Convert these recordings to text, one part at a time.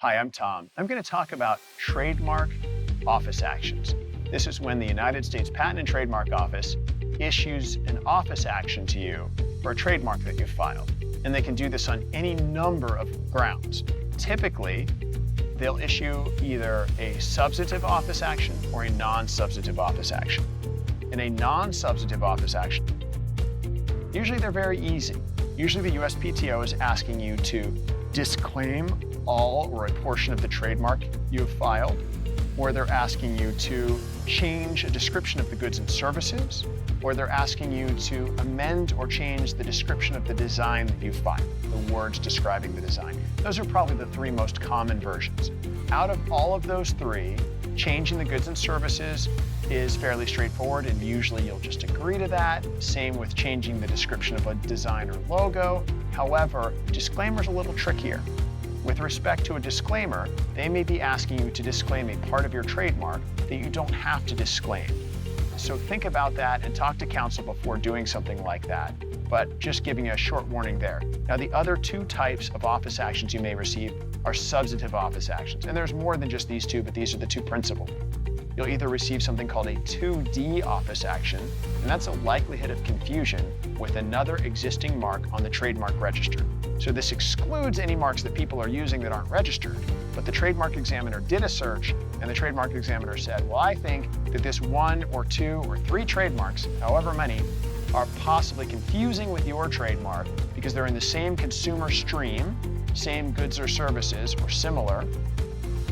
Hi, I'm Tom. I'm going to talk about Trademark Office Actions. This is when the United States Patent and Trademark Office issues an office action to you for a trademark that you filed. And they can do this on any number of grounds. Typically, they'll issue either a substantive office action or a non-substantive office action. In a non-substantive office action, usually they're very easy. Usually the USPTO is asking you to disclaim all or a portion of the trademark you have filed, or they're asking you to change a description of the goods and services, or they're asking you to amend or change the description of the design that you filed, the words describing the design. Those are probably the three most common versions. Out of all of those three, changing the goods and services is fairly straightforward, and usually you'll just agree to that. Same with changing the description of a design or logo. However, disclaimer's a little trickier. With respect to a disclaimer, they may be asking you to disclaim a part of your trademark that you don't have to disclaim. So think about that and talk to counsel before doing something like that, but just giving you a short warning there. Now, the other two types of office actions you may receive are substantive office actions. And there's more than just these two, but these are the two principal. You'll either receive something called a 2D office action, and that's a likelihood of confusion with another existing mark on the trademark register. So this excludes any marks that people are using that aren't registered, but the trademark examiner did a search, and the trademark examiner said, well, I think that this one or two or three trademarks, however many, are possibly confusing with your trademark because they're in the same consumer stream, same goods or services, or similar,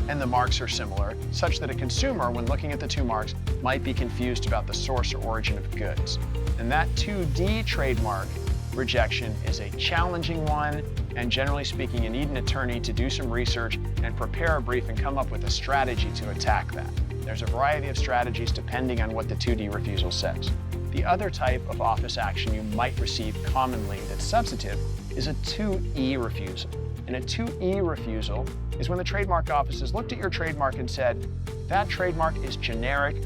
and the marks are similar, such that a consumer, when looking at the two marks, might be confused about the source or origin of goods. And that 2D trademark rejection is a challenging one, and generally speaking, you need an attorney to do some research and prepare a brief and come up with a strategy to attack that. There's a variety of strategies depending on what the 2D refusal says. The other type of office action you might receive commonly that's substantive is a 2E refusal. And a 2E refusal is when the trademark office has looked at your trademark and said, that trademark is generic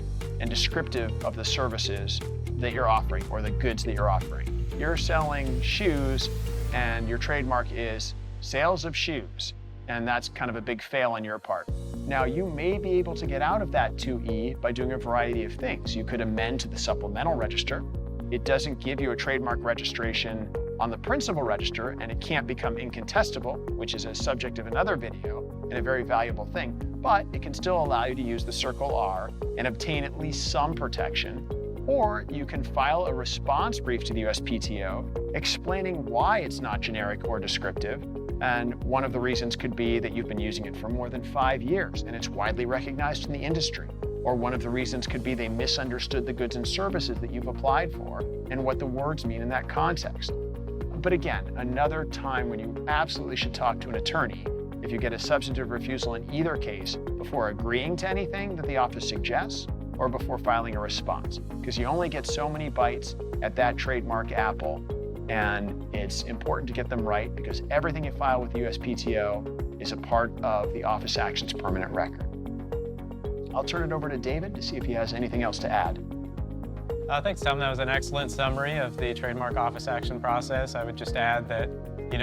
and descriptive of the services that you're offering or the goods that you're offering. You're selling shoes and your trademark is sales of shoes, and that's kind of a big fail on your part. Now, you may be able to get out of that 2E by doing a variety of things. You could amend to the supplemental register. It doesn't give you a trademark registration on the principal register, and it can't become incontestable, which is a subject of another video and a very valuable thing, but it can still allow you to use the Circle R and obtain at least some protection. Or you can file a response brief to the USPTO explaining why it's not generic or descriptive. And one of the reasons could be that you've been using it for more than 5 years and it's widely recognized in the industry. Or one of the reasons could be they misunderstood the goods and services that you've applied for and what the words mean in that context. But again, another time when you absolutely should talk to an attorney if you get a substantive refusal in either case before agreeing to anything that the office suggests or before filing a response, because you only get so many bites at that trademark apple, and it's important to get them right because everything you file with the USPTO is a part of the office action's permanent record. I'll turn it over to David to see if he has anything else to add. Thanks, Tom. That was an excellent summary of the trademark office action process. I would just add that,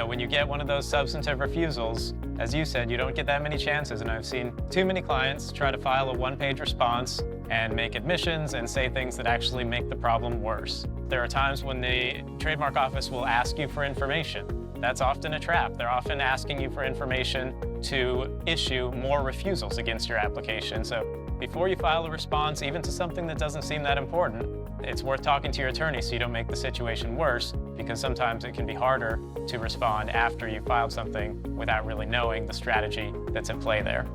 when you get one of those substantive refusals, as you said, you don't get that many chances, and I've seen too many clients try to file a one-page response and make admissions and say things that actually make the problem worse. There are times when the trademark office will ask you for information. That's often a trap. They're often asking you for information to issue more refusals against your application. So before you file a response, even to something that doesn't seem that important, it's worth talking to your attorney so you don't make the situation worse, because sometimes it can be harder to respond after you filed something without really knowing the strategy that's at play there.